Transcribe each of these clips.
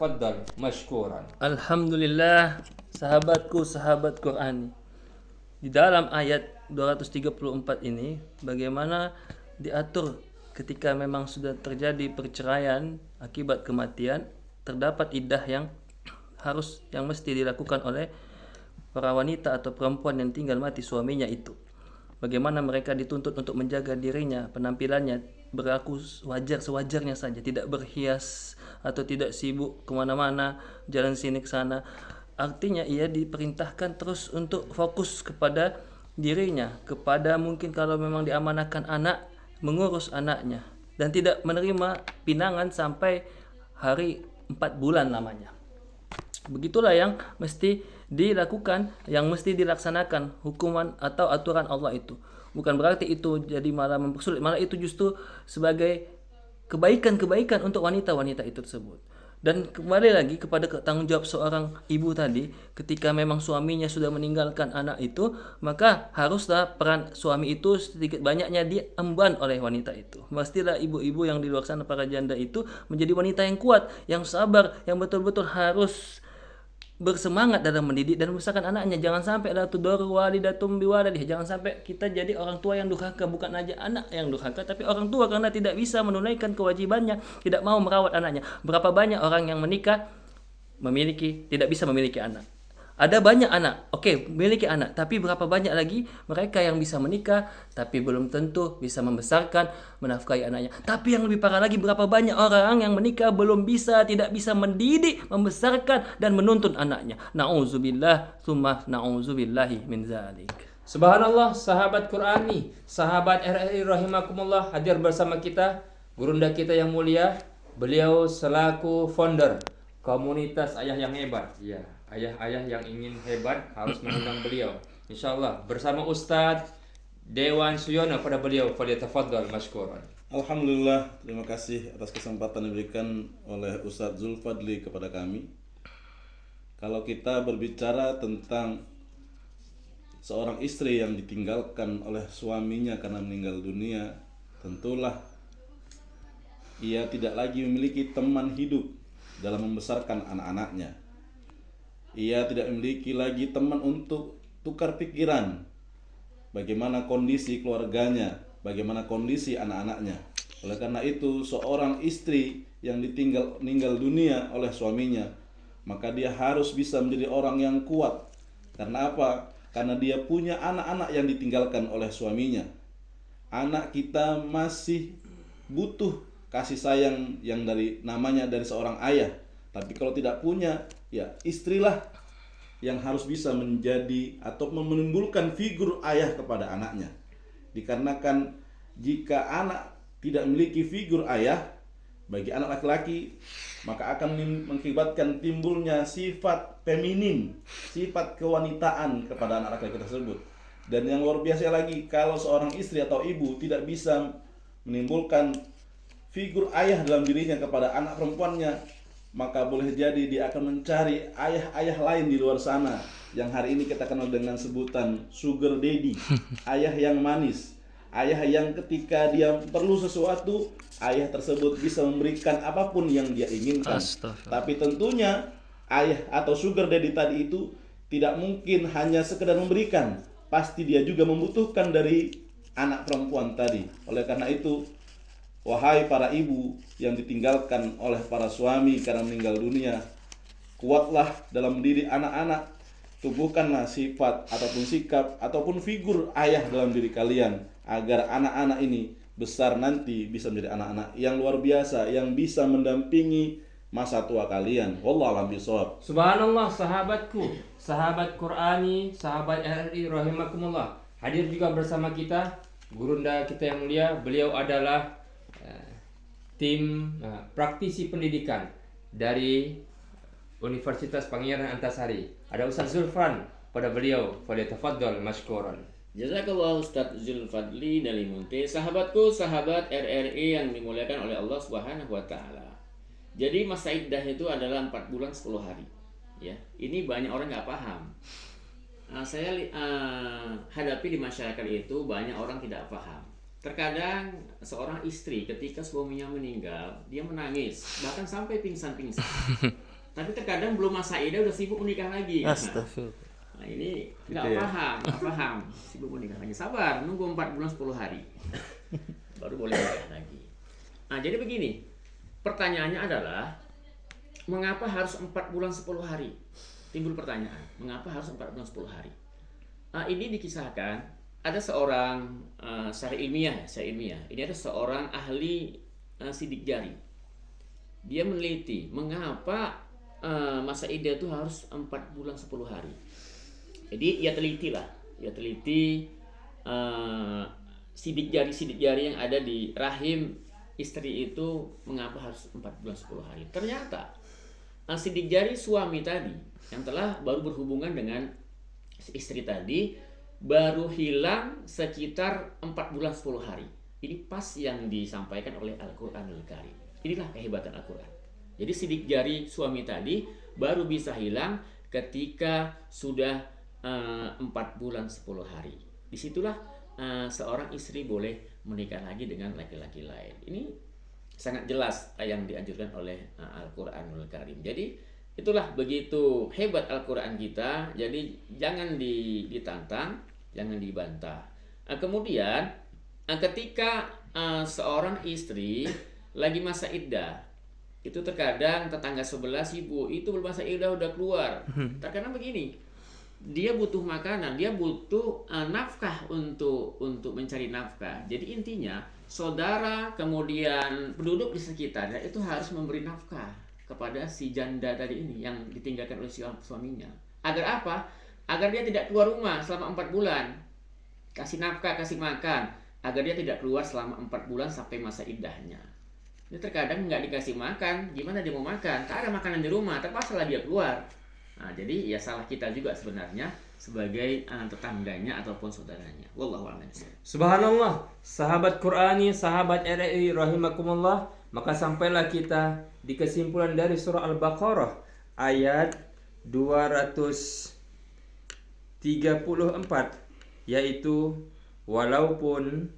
Faddal mashkuran. Alhamdulillah, sahabatku, sahabat Qur'ani. Di dalam ayat 234 ini, bagaimana diatur ketika memang sudah terjadi perceraian akibat kematian, terdapat iddah yang mesti dilakukan oleh para wanita atau perempuan yang tinggal mati suaminya itu. Bagaimana mereka dituntut untuk menjaga dirinya, penampilannya berlaku sewajarnya saja, tidak berhias atau tidak sibuk kemana-mana, jalan sini ke sana. Artinya ia diperintahkan terus untuk fokus kepada dirinya, kepada mungkin kalau memang diamanahkan anak, mengurus anaknya, dan tidak menerima pinangan sampai hari 4 bulan lamanya. Begitulah yang mesti dilakukan, yang mesti dilaksanakan hukuman atau aturan Allah itu. Bukan berarti itu jadi malah mempersulit, malah itu justru sebagai kebaikan-kebaikan untuk wanita-wanita itu tersebut. Dan kembali lagi kepada tanggung jawab seorang ibu tadi, ketika memang suaminya sudah meninggalkan anak itu, maka haruslah peran suami itu sedikit banyaknya diemban oleh wanita itu. Pastilah ibu-ibu yang di luar sana, para janda itu menjadi wanita yang kuat, yang sabar, yang betul-betul harus bersemangat dalam mendidik dan membesarkan anaknya. Jangan sampai la tudaru walidatum biwaladih. Jangan sampai kita jadi orang tua yang durhaka, bukan aja anak yang durhaka, tapi orang tua karena tidak bisa menunaikan kewajibannya, tidak mau merawat anaknya. Berapa banyak orang yang menikah tidak bisa memiliki anak. Ada banyak anak, oke, memiliki anak, tapi berapa banyak lagi mereka yang bisa menikah, tapi belum tentu bisa membesarkan, menafkahi anaknya. Tapi yang lebih parah lagi, berapa banyak orang yang menikah tidak bisa mendidik, membesarkan, dan menuntun anaknya. Na'udzubillah, tsumma na'udzubillahi min zalik. Subhanallah, sahabat Qur'ani, sahabat RRI rahimakumullah, hadir bersama kita gurunda kita yang mulia. Beliau selaku founder komunitas ayah yang hebat. Ya, ayah-ayah yang ingin hebat harus mengundang beliau. Insyaallah bersama Ustadz Dewan Suyono pada beliau. Falyatafaddal mashkuran. Alhamdulillah, terima kasih atas kesempatan diberikan oleh Ustadz Zulfadli kepada kami. Kalau kita berbicara tentang seorang istri yang ditinggalkan oleh suaminya karena meninggal dunia, tentulah ia tidak lagi memiliki teman hidup dalam membesarkan anak-anaknya. Ia tidak memiliki lagi teman untuk tukar pikiran bagaimana kondisi keluarganya, bagaimana kondisi anak-anaknya. Oleh karena itu, seorang istri yang meninggal dunia oleh suaminya, maka dia harus bisa menjadi orang yang kuat. Karena apa? Karena dia punya anak-anak yang ditinggalkan oleh suaminya. Anak kita masih butuh kasih sayang yang dari seorang ayah. Tapi kalau tidak punya, ya istrilah yang harus bisa menjadi atau menimbulkan figur ayah kepada anaknya. Dikarenakan jika anak tidak memiliki figur ayah bagi anak laki-laki, maka akan mengakibatkan timbulnya sifat feminin, sifat kewanitaan kepada anak laki-laki tersebut. Dan yang luar biasa lagi, kalau seorang istri atau ibu tidak bisa menimbulkan figur ayah dalam dirinya kepada anak perempuannya, maka boleh jadi dia akan mencari ayah-ayah lain di luar sana yang hari ini kita kenal dengan sebutan sugar daddy, ayah yang manis, ayah yang ketika dia perlu sesuatu, ayah tersebut bisa memberikan apapun yang dia inginkan. Tapi tentunya ayah atau sugar daddy tadi itu tidak mungkin hanya sekedar memberikan, pasti dia juga membutuhkan dari anak perempuan tadi. Oleh karena itu, wahai para ibu yang ditinggalkan oleh para suami karena meninggal dunia, kuatlah dalam mendidik anak-anak. Tumbuhkanlah sifat ataupun sikap ataupun figur ayah dalam diri kalian, agar anak-anak ini besar nanti bisa menjadi anak-anak yang luar biasa, yang bisa mendampingi masa tua kalian. Wallahu a'lam bishawab. Subhanallah, sahabatku, sahabat Qur'ani, sahabat RRI rahimakumullah. Hadir juga bersama kita gurunda kita yang mulia. Beliau adalah tim praktisi pendidikan dari Universitas Pangeran Antasari. Ada Ustaz Zulfan pada beliau. Falyatafaddal mashkuran. Jazakallah Ustaz Zulfadli dari Munte. Sahabatku, sahabat RRI yang dimuliakan oleh Allah Subhanahu wa taala. Jadi masa iddah itu adalah 4 bulan 10 hari. Ya, ini banyak orang nggak paham. Saya hadapi di masyarakat itu banyak orang tidak paham. Terkadang seorang istri ketika suaminya meninggal, dia menangis, bahkan sampai pingsan-pingsan. tapi terkadang belum masa iddah udah sibuk menikah lagi. Astagfirullah. Nah ini nggak Gitu ya? paham, sibuk menikah lagi. Sabar, nunggu 4 bulan 10 hari, baru boleh nikah lagi. Nah jadi begini, pertanyaannya adalah mengapa harus 4 bulan 10 hari? Timbul pertanyaan, mengapa harus 4 bulan 10 hari? Ini dikisahkan ada seorang secara ilmiah, ini ada seorang ahli sidik jari. Dia meneliti mengapa masa iddah itu harus 4 bulan 10 hari. Jadi ia teliti sidik jari yang ada di rahim istri itu mengapa harus 4 bulan 10 hari. Ternyata sidik jari suami tadi yang telah baru berhubungan dengan istri tadi baru hilang sekitar 4 bulan 10 hari. Ini pas yang disampaikan oleh Al-Qur'anul Karim. Inilah kehebatan Al-Qur'an. Jadi sidik jari suami tadi baru bisa hilang ketika sudah 4 bulan 10 hari. Disitulah seorang istri boleh menikah lagi dengan laki-laki lain. Ini sangat jelas yang dianjurkan oleh Al-Qur'anul Karim. Jadi itulah begitu hebat Al-Qur'an kita. Jadi jangan ditantang, jangan dibantah. Kemudian ketika seorang istri lagi masa iddah, itu terkadang tetangga sebelah ibu itu bermasa iddah udah keluar. Terkadang begini, dia butuh makanan, dia butuh nafkah untuk mencari nafkah. Jadi intinya saudara kemudian penduduk di sekitarnya itu harus memberi nafkah kepada si janda tadi ini yang ditinggalkan oleh suaminya. Agar apa? Agar dia tidak keluar rumah selama 4 bulan. Kasih nafkah, kasih makan, agar dia tidak keluar selama 4 bulan sampai masa iddahnya. Ini terkadang nggak dikasih makan, gimana dia mau makan? Tak ada makanan di rumah, terpaksa lah dia keluar. Nah, jadi ya salah kita juga sebenarnya sebagai tetangganya ataupun saudaranya. Wallahu a'lam. Subhanallah, sahabat Qur'ani, sahabat RRI rahimakumullah, maka sampailah kita di kesimpulan dari surah Al-Baqarah ayat 234, yaitu walaupun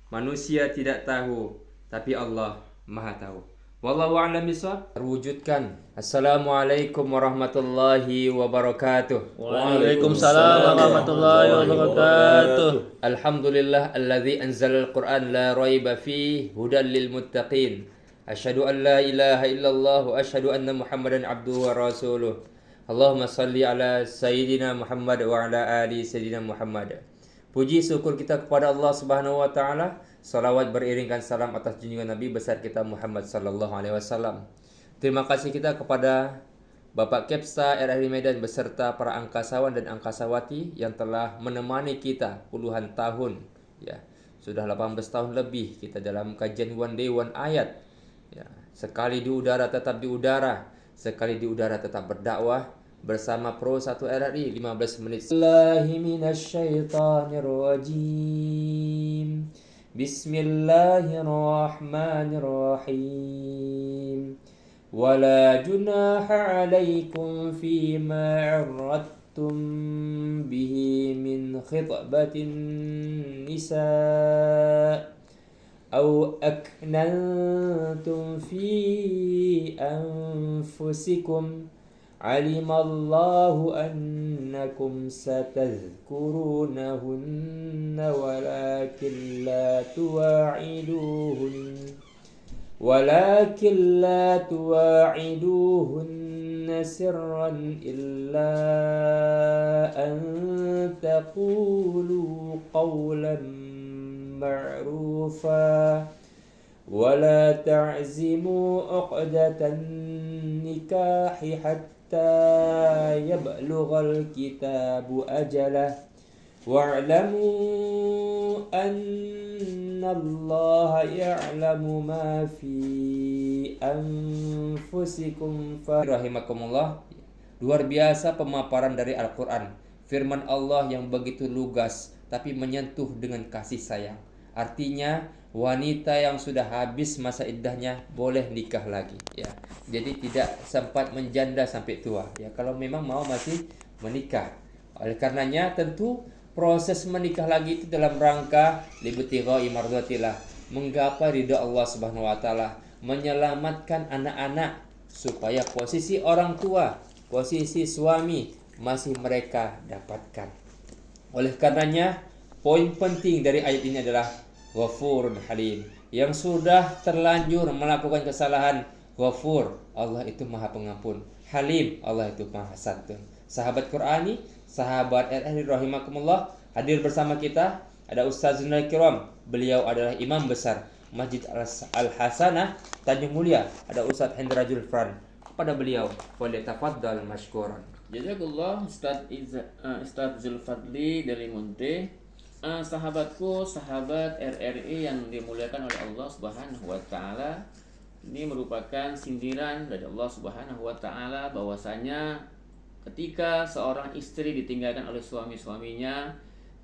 manusia tidak tahu, tapi Allah Maha tahu. Wallahu a'lam bishawab. Terwujudkan. Assalamualaikum warahmatullahi wabarakatuh. Waalaikumsalam warahmatullahi wabarakatuh. Alhamdulillah alladzi anzalal Qur'an la raiba fihi hudan lil muttaqin. Asyhadu an la ilaha illallah wa asyhadu anna Muhammadan abduhu wa rasuluh. Allahumma salli ala sayyidina Muhammad wa ala ali sayyidina Muhammad. Puji syukur kita kepada Allah Subhanahu wa taala. Salawat beriringkan salam atas junjungan Nabi besar kita Muhammad sallallahu alaihi wasallam. Terima kasih kita kepada Bapak Kepsa RRI Medan beserta para angkasawan dan angkasawati yang telah menemani kita puluhan tahun, ya. Sudah 18 tahun lebih kita dalam kajian One Day One Ayat. Ya, sekali di udara tetap di udara, sekali di udara tetap berdakwah bersama Pro 1 RRI 15 menit. Billahi minasyaitonir rajim. Bismillahirrahmanirrahim. Wala junaha alaikum fima arradtum bihi min khitbatin nisa aw aknantum fi anfusikum alimallahu annakum satadhkurunahunna walakin la tuwa'iduhunna sirran illa an taqulu qawlan ma'rufa wala ta'zimu uqdatan nikahi hatta yablughal kitabu ajalah wa'lamu annallaha ya'lamu ma fi anfusikum rahimakumullah. Luar biasa pemaparan dari Al-Quran. Firman Allah yang begitu lugas tapi menyentuh dengan kasih sayang. Artinya wanita yang sudah habis masa iddahnya boleh nikah lagi, ya. Jadi tidak sempat menjanda sampai tua, ya. Kalau memang mau masih menikah. Oleh karenanya tentu proses menikah lagi itu dalam rangka libtigha'i mardhatillah, menggapai ridha Allah Subhanahu wa taala, menyelamatkan anak-anak supaya posisi orang tua, posisi suami masih mereka dapatkan. Oleh karenanya, poin penting dari ayat ini adalah Ghafurun Halim. Yang sudah terlanjur melakukan kesalahan, Ghafur, Allah itu Maha Pengampun. Halim, Allah itu Maha Santun. Sahabat Qur'ani, sahabat RRI rahimakumullah, hadir bersama kita ada Ustazuna Kiram. Beliau adalah imam besar Masjid Al-Hasanah Tanjung Mulia. Ada Ustaz Hendra Julfran. Kepada beliau, falyatafaddal mashkuran. Jazakallah Ustaz Zulfadli dari Munte. Sahabatku, sahabat RRI yang dimuliakan oleh Allah Subhanahu wa taala, ini merupakan sindiran dari Allah Subhanahu wa taala bahwasanya ketika seorang istri ditinggalkan oleh suaminya,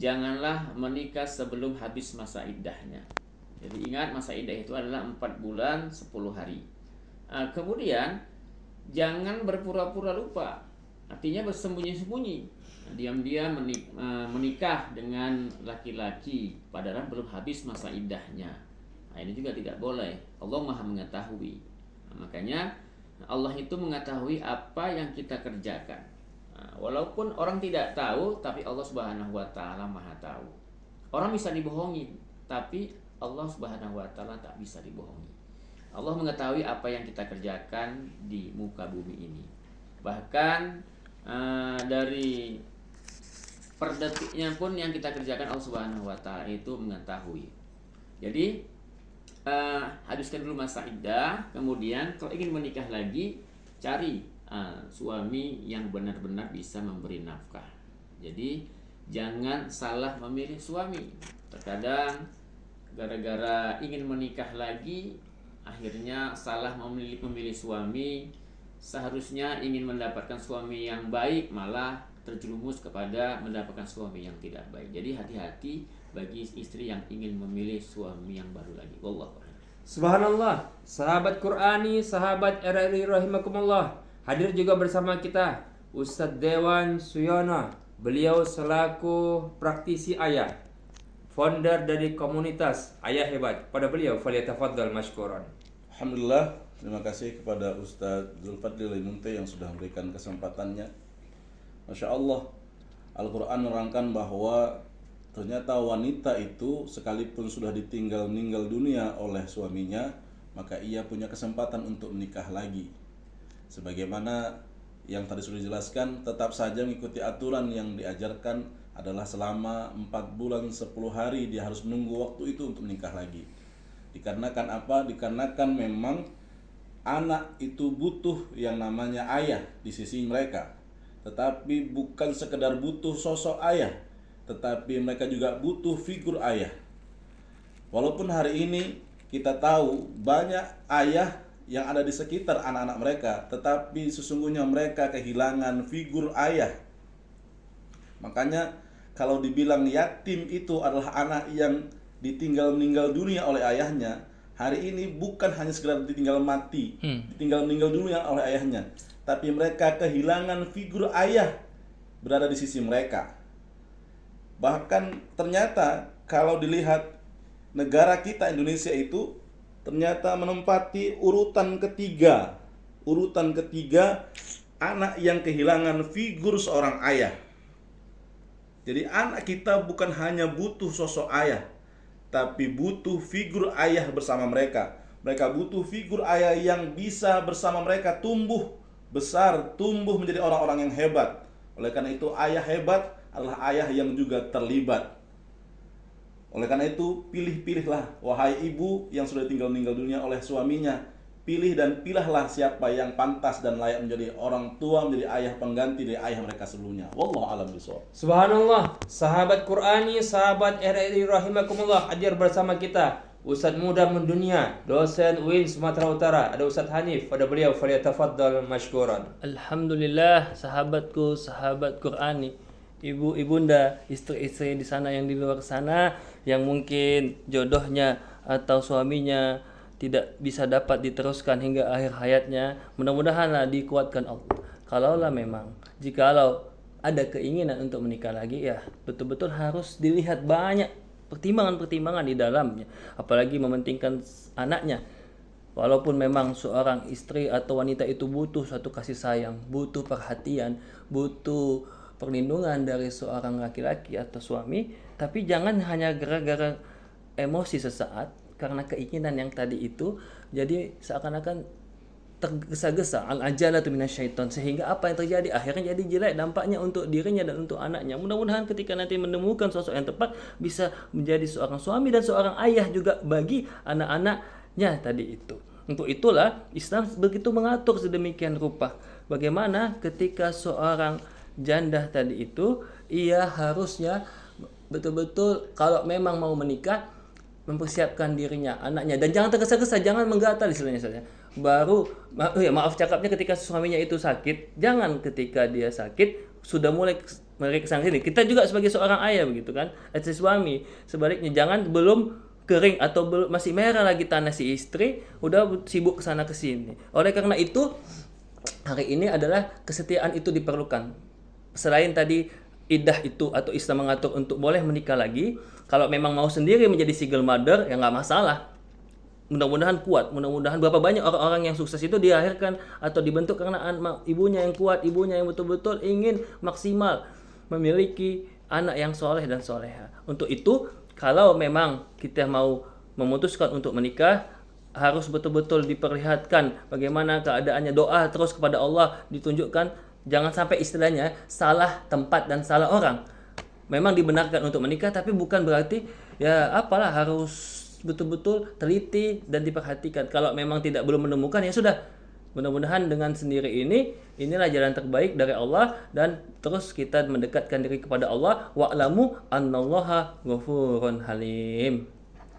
janganlah menikah sebelum habis masa iddahnya. Jadi ingat, masa iddah itu adalah 4 bulan 10 hari. Kemudian jangan berpura-pura lupa. Artinya bersembunyi-sembunyi, diam-diam menikah dengan laki-laki padahal belum habis masa iddahnya. Nah, ini juga tidak boleh. Allah Maha mengetahui. Makanya Allah itu mengetahui apa yang kita kerjakan. Walaupun orang tidak tahu, tapi Allah Subhanahu wa taala Maha tahu. Orang bisa dibohongin, tapi Allah Subhanahu wa taala tak bisa dibohongi. Allah mengetahui apa yang kita kerjakan di muka bumi ini. Bahkan dari per detiknya pun yang kita kerjakan Allah Subhanahu wa taala itu mengetahui. Jadi habiskan dulu masa iddah, kemudian kalau ingin menikah lagi, cari suami yang benar-benar bisa memberi nafkah. Jadi jangan salah memilih suami. Terkadang gara-gara ingin menikah lagi, akhirnya salah memilih suami. Seharusnya ingin mendapatkan suami yang baik, malah terjerumus kepada mendapatkan suami yang tidak baik. Jadi hati-hati bagi istri yang ingin memilih suami yang baru lagi. Wallahu a'lam. Subhanallah, sahabat Qur'ani, sahabat RRI rahimakumullah. Hadir juga bersama kita Ustadz Dewan Suyono. Beliau selaku praktisi ayah, founder dari komunitas Ayah Hebat. Pada beliau falyatafaddal mashkuran. Alhamdulillah, terima kasih kepada Ustadz Zulfadli Munte yang sudah memberikan kesempatannya. Masya Allah, Al-Quran menerangkan bahwa ternyata wanita itu sekalipun sudah ditinggal meninggal dunia oleh suaminya, maka ia punya kesempatan untuk menikah lagi. Sebagaimana yang tadi sudah dijelaskan, tetap saja mengikuti aturan yang diajarkan adalah selama 4 bulan 10 hari dia harus menunggu waktu itu untuk menikah lagi. Dikarenakan apa? Dikarenakan memang anak itu butuh yang namanya ayah di sisi mereka. Tetapi bukan sekedar butuh sosok ayah, tetapi mereka juga butuh figur ayah. Walaupun hari ini kita tahu banyak ayah yang ada di sekitar anak-anak mereka, tetapi sesungguhnya mereka kehilangan figur ayah. Makanya kalau dibilang yatim itu adalah anak yang ditinggal meninggal dunia oleh ayahnya, hari ini bukan hanya sekedar ditinggal mati, ditinggal meninggal dunia oleh ayahnya, tapi mereka kehilangan figur ayah berada di sisi mereka. Bahkan ternyata kalau dilihat negara kita Indonesia itu ternyata menempati urutan ketiga anak yang kehilangan figur seorang ayah. Jadi anak kita bukan hanya butuh sosok ayah, tapi butuh figur ayah bersama mereka. Mereka butuh figur ayah yang bisa bersama mereka tumbuh besar, tumbuh menjadi orang-orang yang hebat. Oleh karena itu ayah hebat adalah ayah yang juga terlibat. Oleh karena itu pilih-pilihlah wahai ibu yang sudah tinggal meninggal dunia oleh suaminya. Pilih dan pilihlah siapa yang pantas dan layak menjadi orang tua, menjadi ayah pengganti dari ayah mereka sebelumnya. Wallahu a'lam bishawab. Subhanallah, sahabat Qur'ani, sahabat RRI rahimakumullah, hadir bersama kita Ustadz muda mendunia, dosen UIN Sumatera Utara, ada Ustadz Hanif. Pada beliau falyatafaddal mashkuran. Alhamdulillah, sahabatku, sahabat Qur'ani, ibu, ibunda, istri-istri di sana yang di luar sana yang mungkin jodohnya atau suaminya tidak bisa dapat diteruskan hingga akhir hayatnya, mudah-mudahanlah dikuatkan Allah. Kalaulah memang, jikalau ada keinginan untuk menikah lagi, ya betul-betul harus dilihat banyak pertimbangan-pertimbangan di dalamnya, apalagi mementingkan anaknya. walaupun memang seorang istri atau wanita itu butuh suatu kasih sayang, butuh perhatian, butuh perlindungan dari seorang laki-laki atau suami, tapi jangan hanya gara-gara emosi sesaat karena keinginan yang tadi itu, jadi seakan-akan tergesa-gesa, al-ajalatu minasyaiton, sehingga apa yang terjadi akhirnya jadi jelek dampaknya untuk dirinya dan untuk anaknya. Mudah-mudahan ketika nanti menemukan sosok yang tepat bisa menjadi seorang suami dan seorang ayah juga bagi anak-anaknya tadi itu. Untuk itulah Islam begitu mengatur sedemikian rupa bagaimana ketika seorang janda tadi itu ia harusnya betul-betul kalau memang mau menikah mempersiapkan dirinya, anaknya, dan jangan tergesa-gesa, jangan menggatal istilahnya saja. Maaf cakapnya, ketika suaminya itu sakit, jangan ketika dia sakit sudah mulai kesana sini. Kita juga sebagai seorang ayah begitu kan, suami sebaliknya, jangan belum kering atau belum masih merah lagi tanah si istri udah sibuk kesana kesini. Oleh karena itu hari ini adalah kesetiaan itu diperlukan. Selain tadi iddah itu atau Islam mengatur untuk boleh menikah lagi, kalau memang mau sendiri menjadi single mother ya nggak masalah. Mudah-mudahan kuat, mudah-mudahan berapa banyak orang-orang yang sukses itu dilahirkan atau dibentuk karena ibunya yang kuat, ibunya yang betul-betul ingin maksimal memiliki anak yang soleh dan soleha. Untuk itu kalau memang kita mau memutuskan untuk menikah, harus betul-betul diperlihatkan bagaimana keadaannya, doa terus kepada Allah ditunjukkan, jangan sampai istilahnya salah tempat dan salah orang. Memang dibenarkan untuk menikah, tapi bukan berarti ya apalah harus betul-betul teliti dan diperhatikan. Kalau memang belum menemukan ya sudah. Mudah-mudahan dengan sendiri inilah jalan terbaik dari Allah, dan terus kita mendekatkan diri kepada Allah. Wa'lamu annallaha ghafurun halim.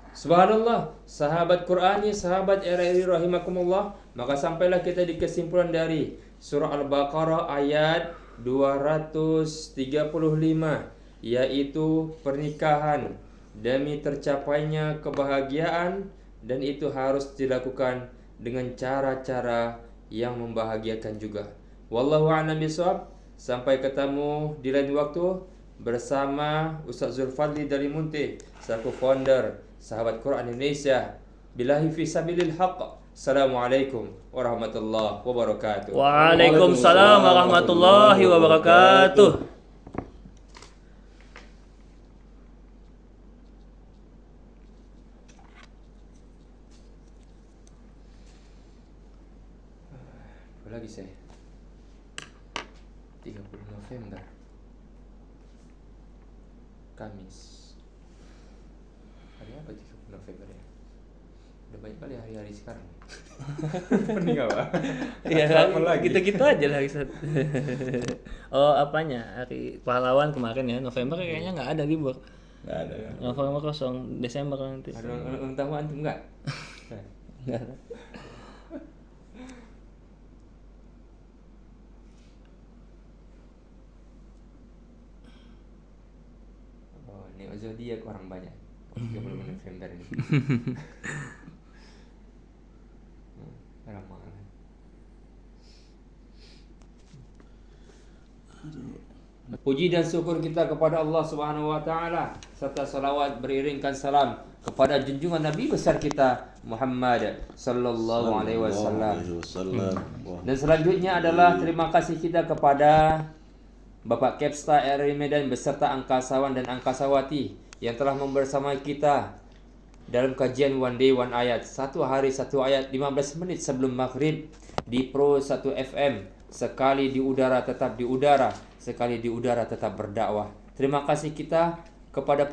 Subhanallah, sahabat Qur'ani, sahabat RRI rahimakumullah, maka sampailah kita di kesimpulan dari surah Al-Baqarah ayat 235, yaitu pernikahan demi tercapainya kebahagiaan, dan itu harus dilakukan dengan cara-cara yang membahagiakan juga. Wallahu a'lam bishawab. Sampai ketemu di lain waktu bersama Ustaz Zulfadli dari Munti, selaku founder Sahabat Quran Indonesia. Billahi fi sabilil haqq. Assalamualaikum warahmatullahi wabarakatuh. Waalaikumsalam warahmatullahi wabarakatuh. Lagi saya 30 November Kamis. Hari apa 30 November ya? Udah banyak kali hari-hari sekarang. Pening apa? Ya gitu-gitu aja lah Ustaz. Oh apanya, hari pahlawan kemarin ya, November kayaknya nggak ada libur. Nggak ada ya. November kosong, Desember nanti. Ada ulang tahun antum enggak? Nggak. Neo zodiak orang banyak 30 November ini. Ramalan. Puji dan syukur kita kepada Allah Subhanahu wa taala, serta salawat beriringkan salam kepada junjungan Nabi besar kita Muhammad sallallahu alaihi wasallam. Dan selanjutnya adalah terima kasih kita kepada Bapak Kepsta RRI Medan beserta angkasawan dan angkasawati yang telah bersama kita dalam kajian One Day One Ayat, satu hari satu ayat 15 menit sebelum maghrib di Pro 1 FM. Sekali di udara tetap di udara, sekali di udara tetap berdakwah. Terima kasih kita kepada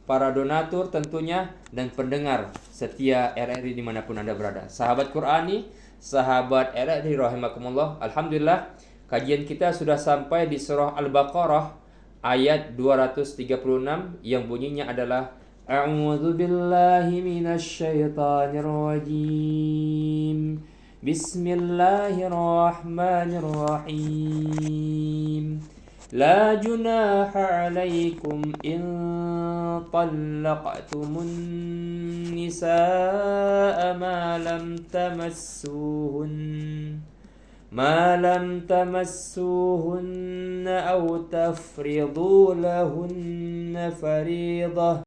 para donatur tentunya dan pendengar setia RRI dimanapun Anda berada. Sahabat Qur'ani, sahabat RRI rahimakumullah, alhamdulillah kajian kita sudah sampai di surah Al-Baqarah ayat 236 yang bunyinya adalah A'udzu billahi minasy syaithanir rajim. Bismillahirrahmanirrahim. La junaha 'alaikum in talaqtumun nisaa ma lam تمسوهن أو تفرضوا لهن فريضة